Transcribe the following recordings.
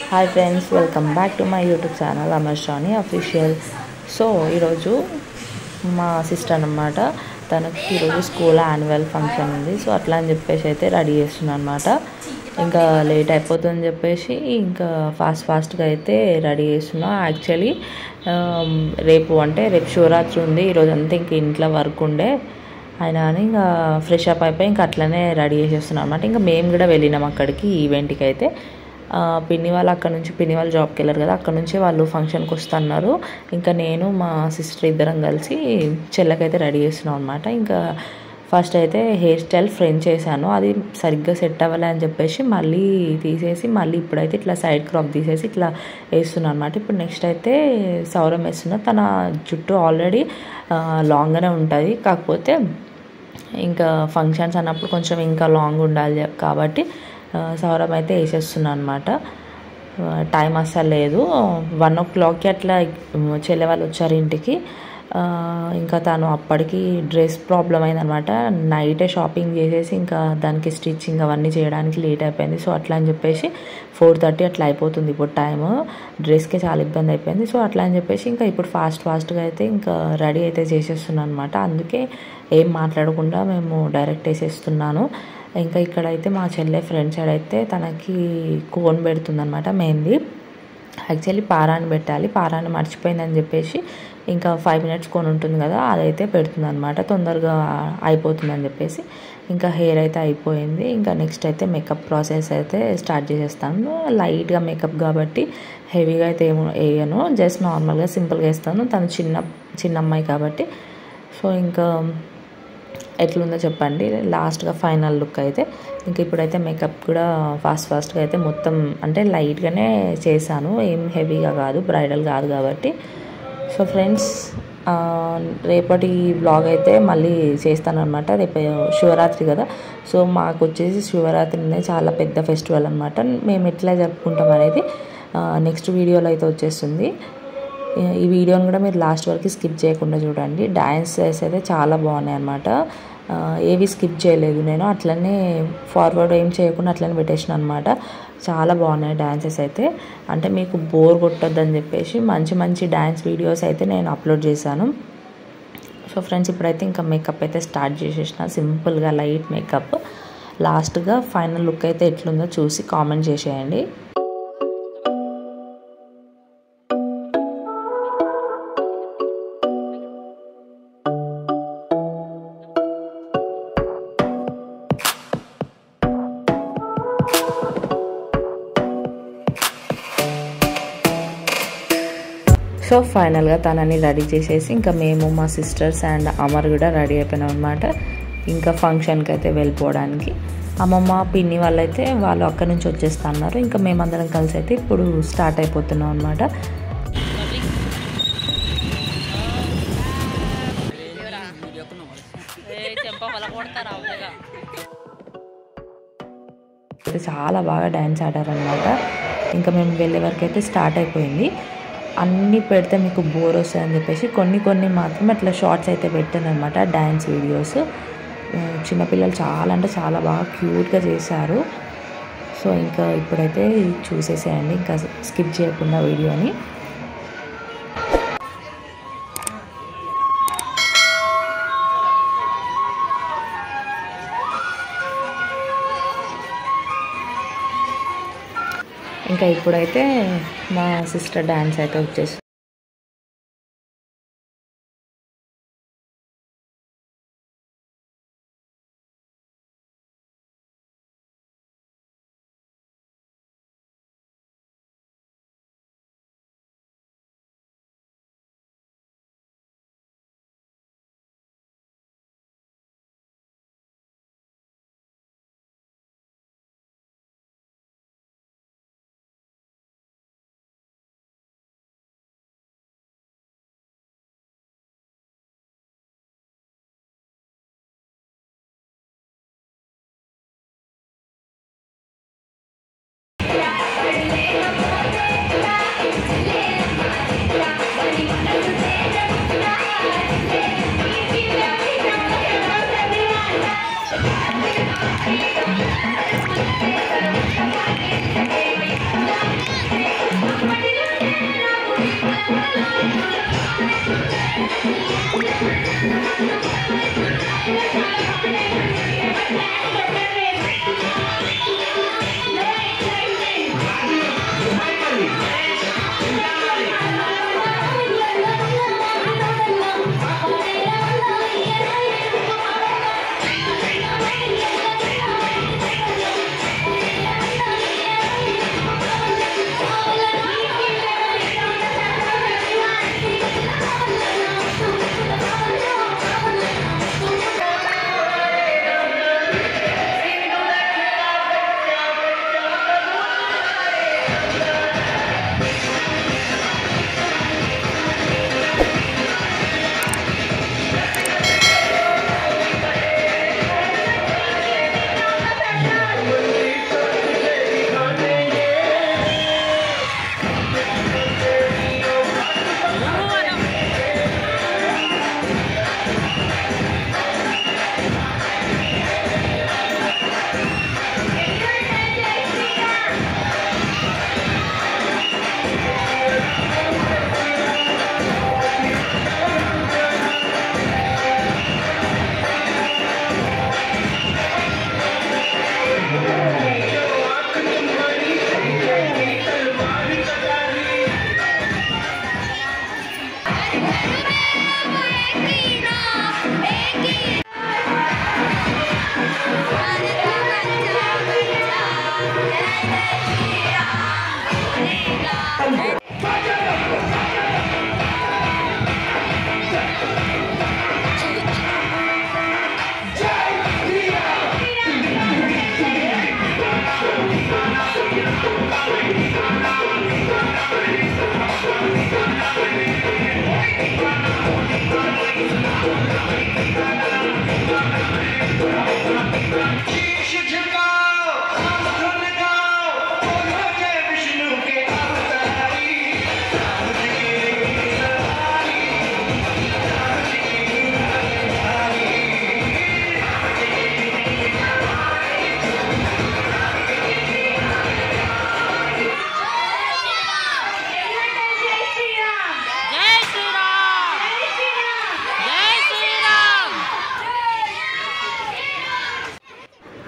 Hi friends, welcome back to my YouTube channel Amarshani Official. So ఈరోజు మా sister అన్నమాట, తనకి ఈరోజు స్కూల్ యాన్యువల్ ఫంక్షన్ ఉంది. సో అట్లా అని చెప్పేసి అయితే రెడీ చేస్తున్నాను అనమాట. ఇంకా లేట్ అయిపోతుందని చెప్పేసి ఇంకా ఫాస్ట్గా అయితే రెడీ చేస్తున్నా. యాక్చువల్లీ రేపు శివరాత్రి ఉంది. ఈరోజు అంతా ఇంక ఇంట్లో వర్క్ ఉండే అయినా అని ఇంకా ఫ్రెష్ అప్ అయిపోయి ఇంకా అట్లనే రెడీ చేసేస్తున్నాం అనమాట. ఇంకా మేము కూడా వెళ్ళినాం అక్కడికి ఈవెంట్కి అయితే. పిన్ని వాళ్ళు అక్కడ నుంచి, పిన్ని వాళ్ళు జాబ్కి వెళ్ళారు కదా, అక్కడ నుంచి వాళ్ళు ఫంక్షన్కి వస్తున్నారు. ఇంకా నేను మా సిస్టర్ ఇద్దరం కలిసి చెల్లకైతే రెడీ చేస్తున్నాం అనమాట. ఇంకా ఫస్ట్ అయితే హెయిర్ స్టైల్ ఫ్రెంచ్ చేశాను, అది సరిగ్గా సెట్ అవ్వాలి అని చెప్పేసి మళ్ళీ తీసేసి మళ్ళీ ఇప్పుడైతే ఇట్లా సైడ్ క్రాప్ తీసేసి ఇట్లా వేస్తున్నాను అనమాట. ఇప్పుడు నెక్స్ట్ అయితే సౌరం వేస్తున్నా. తన జుట్టు ఆల్రెడీ లాంగ్గానే ఉంటుంది, కాకపోతే ఇంకా ఫంక్షన్స్ అన్నప్పుడు కొంచెం ఇంకా లాంగ్ ఉండాలి కాబట్టి సౌరం అయితే వేసేస్తున్నాను అనమాట. టైం అస్సలు లేదు. 1 o'clockకి అట్లా చెల్లె వాళ్ళు వచ్చారు ఇంటికి. ఇంకా తను అప్పటికి డ్రెస్ ప్రాబ్లం అయిందనమాట. నైటే షాపింగ్ చేసేసి ఇంకా దానికి స్టిచ్చింగ్ అవన్నీ చేయడానికి లేట్ అయిపోయింది. సో అట్లా అని చెప్పేసి 4:30 అట్లా అయిపోతుంది ఇప్పుడు టైము. డ్రెస్కి చాలా ఇబ్బంది అయిపోయింది. సో అట్లా అని చెప్పేసి ఇంకా ఇప్పుడు ఫాస్ట్గా అయితే ఇంకా రెడీ అయితే చేసేస్తున్నాను అనమాట. అందుకే ఏం మాట్లాడకుండా మేము డైరెక్ట్ వేసేస్తున్నాను. ఇంకా ఇక్కడైతే మా చెల్లె ఫ్రెండ్ సైడ్ అయితే తనకి కోన్ పెడుతుంది అనమాట, మెహందీ. యాక్చువల్లీ పారాన్ని పెట్టాలి, పారాన్ని మర్చిపోయిందని చెప్పేసి ఇంకా 5 minutes కోన్ ఉంటుంది కదా, అదైతే పెడుతుంది అనమాట, తొందరగా అయిపోతుందని చెప్పేసి. ఇంకా హెయిర్ అయితే అయిపోయింది. ఇంకా నెక్స్ట్ అయితే మేకప్ ప్రాసెస్ అయితే స్టార్ట్ చేసేస్తాను. లైట్గా మేకప్ కాబట్టి హెవీగా అయితే ఏమో వేయను, జస్ట్ నార్మల్గా సింపుల్గా వేస్తాను. తను చిన్న అమ్మాయి కాబట్టి. సో ఇంకా ఎట్లుందో చెప్పండి లాస్ట్గా ఫైనల్ లుక్ అయితే. ఇంక ఇప్పుడైతే మేకప్ కూడా ఫాస్ట్గా అయితే మొత్తం అంటే లైట్గానే చేశాను, ఏం హెవీగా కాదు, బ్రైడల్ కాదు కాబట్టి. సో ఫ్రెండ్స్, రేపటి బ్లాగ్ అయితే మళ్ళీ చేస్తాను అనమాట. రేపు శివరాత్రి కదా, సో మాకు వచ్చేసి శివరాత్రి అనేది చాలా పెద్ద ఫెస్టివల్ అనమాట. మేము ఎట్లా జరుపుకుంటాం అనేది నెక్స్ట్ వీడియోలో అయితే వచ్చేస్తుంది. ఈ వీడియోని కూడా మీరు లాస్ట్ వరకు స్కిప్ చేయకుండా చూడండి. డ్యాన్సెస్ అయితే చాలా బాగున్నాయి అన్నమాట. ఏవి స్కిప్ చేయలేదు నేను, అట్లనే ఫార్వర్డ్ ఏం చేయకుండా అట్లనే పెట్టేసిన అనమాట. చాలా బాగున్నాయి డ్యాన్సెస్ అయితే. అంటే మీకు బోర్ కొట్టొద్దని చెప్పేసి మంచి డ్యాన్స్ వీడియోస్ అయితే నేను అప్లోడ్ చేశాను. సో ఫ్రెండ్స్, ఇప్పుడైతే ఇంకా మేకప్ అయితే స్టార్ట్ చేసేసిన, సింపుల్గా లైట్ మేకప్. లాస్ట్గా ఫైనల్ లుక్ అయితే ఎట్లుందో చూసి కామెంట్ చేసేయండి. సో ఫైనల్గా తనని రెడీ చేసేసి ఇంకా మేము మా సిస్టర్స్ అండ్ అమర్ కూడా రెడీ అయిపోయినాం అనమాట. ఇంకా ఫంక్షన్కి అయితే వెళ్ళిపోవడానికి. అమ్మమ్మ పిన్ని వాళ్ళైతే వాళ్ళు అక్కడి నుంచి వచ్చేస్తున్నారు. ఇంకా మేమందరం కలిసి అయితే ఇప్పుడు స్టార్ట్ అయిపోతున్నాం అనమాట. అయితే చాలా బాగా డ్యాన్స్ ఆడారనమాట. ఇంకా మేము వెళ్ళే వరకు అయితే స్టార్ట్ అయిపోయింది. అన్నీ పెడితే మీకు బోర్ వస్తుందని చెప్పేసి కొన్ని మాత్రం అట్లా షార్ట్స్ అయితే పెట్టాను అనమాట, డ్యాన్స్ వీడియోస్. చిన్నపిల్లలు చాలా అంటే చాలా బాగా క్యూట్గా చేశారు. సో ఇంకా ఇప్పుడైతే చూసేసేయండి, ఇంకా స్కిప్ చేయకుండా వీడియోని. ఇంకా ఇప్పుడైతే మా సిస్టర్ డ్యాన్స్ అయితే వచ్చేసి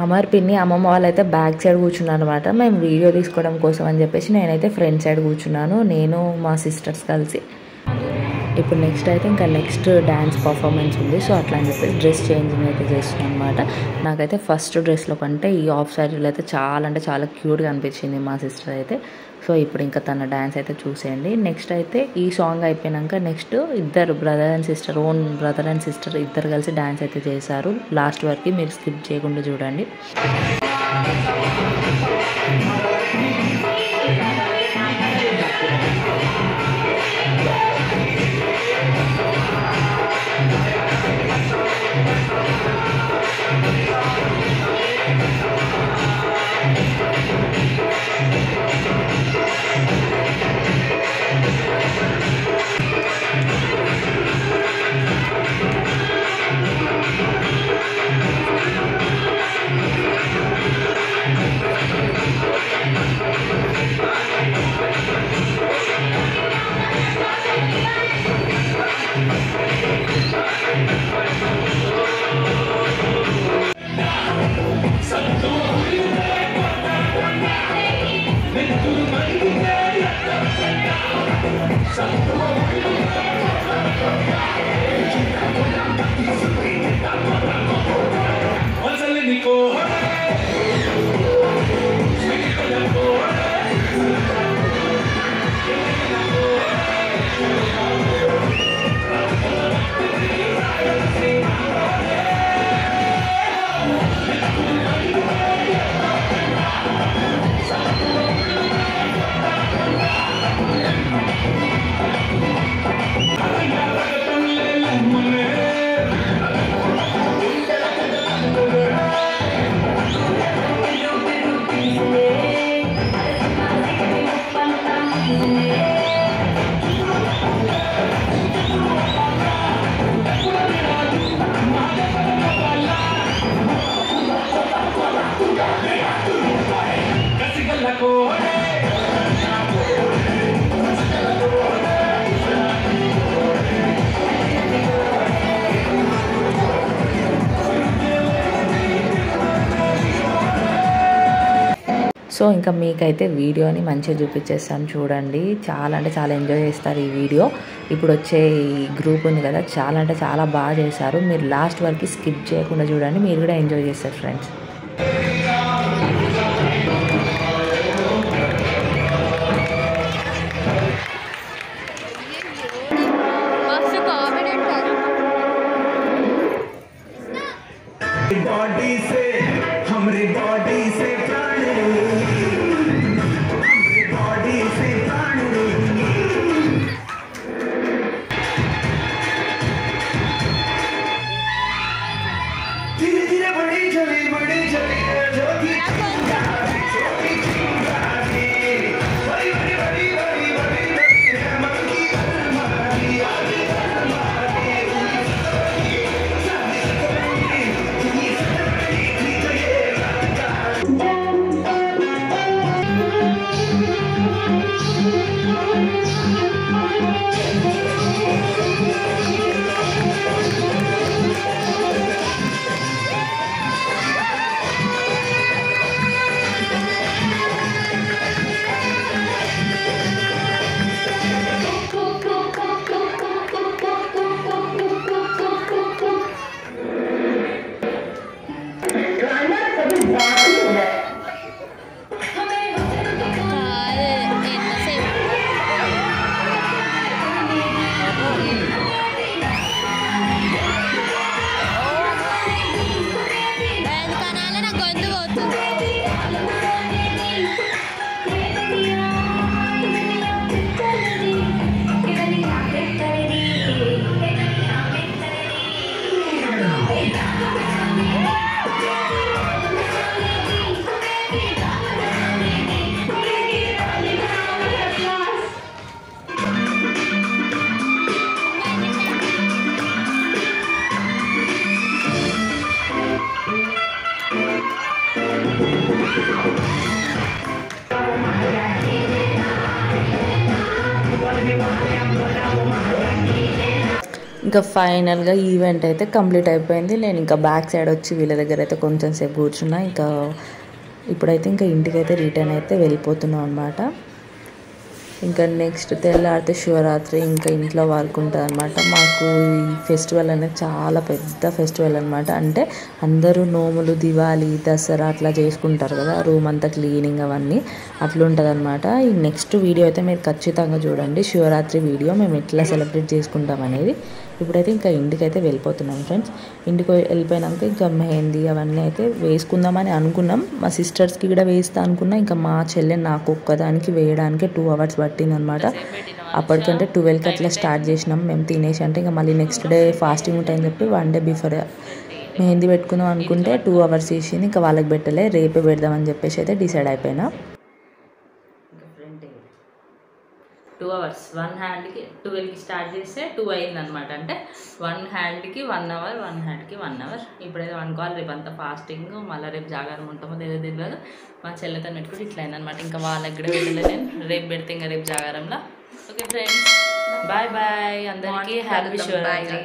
అమర్ పిన్ని అమ్మమ్మ వాళ్ళైతే బ్యాక్ సైడ్ కూర్చున్నారు అనమాట. మేము వీడియో తీసుకోవడం కోసం అని చెప్పేసి నేనైతే ఫ్రంట్ సైడ్ కూర్చున్నాను, నేను మా సిస్టర్స్ కలిసి. ఇప్పుడు నెక్స్ట్ డ్యాన్స్ పర్ఫార్మెన్స్ ఉంది. సో అట్లా అని చెప్పేసి డ్రెస్ చేంజింగ్ అయితే చేస్తున్నాను అనమాట. నాకైతే ఫస్ట్ డ్రెస్లో కంటే ఈ ఆఫ్ సారీలో అయితే చాలా క్యూట్గా అనిపించింది మా సిస్టర్ అయితే. సో ఇప్పుడు ఇంకా తన డ్యాన్స్ అయితే చూసేయండి. నెక్స్ట్ అయితే ఈ సాంగ్ అయిపోయాక నెక్స్ట్ ఇద్దరు బ్రదర్ అండ్ సిస్టర్ ఇద్దరు కలిసి డ్యాన్స్ అయితే చేశారు. లాస్ట్ వరకు మీరు స్కిప్ చేయకుండా చూడండి. సో ఇంకా మీకైతే వీడియోని మంచిగా చూపించేస్తాను చూడండి. చాలా ఎంజాయ్ చేస్తారు ఈ వీడియో. ఇప్పుడు వచ్చే ఈ గ్రూప్ ఉంది కదా, చాలా బాగా చేశారు. మీరు లాస్ట్ వరకు స్కిప్ చేయకుండా చూడండి, మీరు కూడా ఎంజాయ్ చేస్తారు ఫ్రెండ్స్. धीरे धीरे बड़ी चली ఇంకా ఫైనల్గా ఈవెంట్ అయితే కంప్లీట్ అయిపోయింది. నేను ఇంకా బ్యాక్ సైడ్ వచ్చి వీళ్ళ దగ్గర అయితే కొంచెం సేపు కూర్చున్నా. ఇంకా ఇప్పుడైతే ఇంకా ఇంటికైతే రిటర్న్ అయితే వెళ్ళిపోతున్నాం అనమాట. ఇంకా నెక్స్ట్ తెల్లారితే శివరాత్రి ఇంకా ఇంట్లో వర్క్ ఉంటుంది అనమాట. మాకు ఈ ఫెస్టివల్ అనేది చాలా పెద్ద ఫెస్టివల్ అనమాట. అంటే అందరూ నోములు, దివాళీ, దసరా అట్లా చేసుకుంటారు కదా, రూమ్ అంతా క్లీనింగ్ అవన్నీ అట్లా ఉంటుంది అనమాట. ఈ నెక్స్ట్ వీడియో అయితే మీరు ఖచ్చితంగా చూడండి, శివరాత్రి వీడియో మేము ఎట్లా సెలబ్రేట్ చేసుకుంటాం అనేది. ఇప్పుడైతే ఇంకా ఇంటికి అయితే వెళ్ళిపోతున్నాం ఫ్రెండ్స్. ఇంటికి వెళ్ళిపోయినాక ఇంకా మెహందీ అవన్నీ అయితే వేసుకుందామని అనుకున్నాం. మా సిస్టర్స్కి కూడా వేస్తా అనుకున్నా. ఇంకా మా చెల్లె నాకు ఒక్కదానికి వేయడానికి 2 hours పట్టింది అనమాట. అప్పటికంటే 12కి అట్లా స్టార్ట్ చేసినాం మేము తినేసి. అంటే ఇంకా మళ్ళీ నెక్స్ట్ డే ఫాస్టింగ్ ఉంటాయని చెప్పి 1 day బిఫోర్ మెహందీ పెట్టుకుందాం అనుకుంటే 2 hours చేసింది. ఇంకా వాళ్ళకి పెట్టలే, రేపే పెడదామని చెప్పేసి అయితే డిసైడ్ అయిపోయినా. 2 hours 1 హ్యాండ్కి 12కి స్టార్ట్ చేస్తే 2 అయింది అనమాట. అంటే 1 హ్యాండ్కి 1 hour, 1 హ్యాండ్కి 1 hour. ఇప్పుడైతే అనుకోవాలి రేపు అంతా ఫాస్టింగ్, మళ్ళీ రేపు జాగారం ఉంటామో లేదో తెలియదు. మా చెల్లెతో పెట్టుకుంటే ఇట్లా అయిందనమాట. ఇంకా వాళ్ళకి కూడా వెళ్ళలేదు నేను, రేపు పెడితే ఇంకా రేపు జాగారంలో. ఓకే ఫ్రెండ్స్, బాయ్ బాయ్ అందరికీ, హ్యాపీ శివరాత్రి.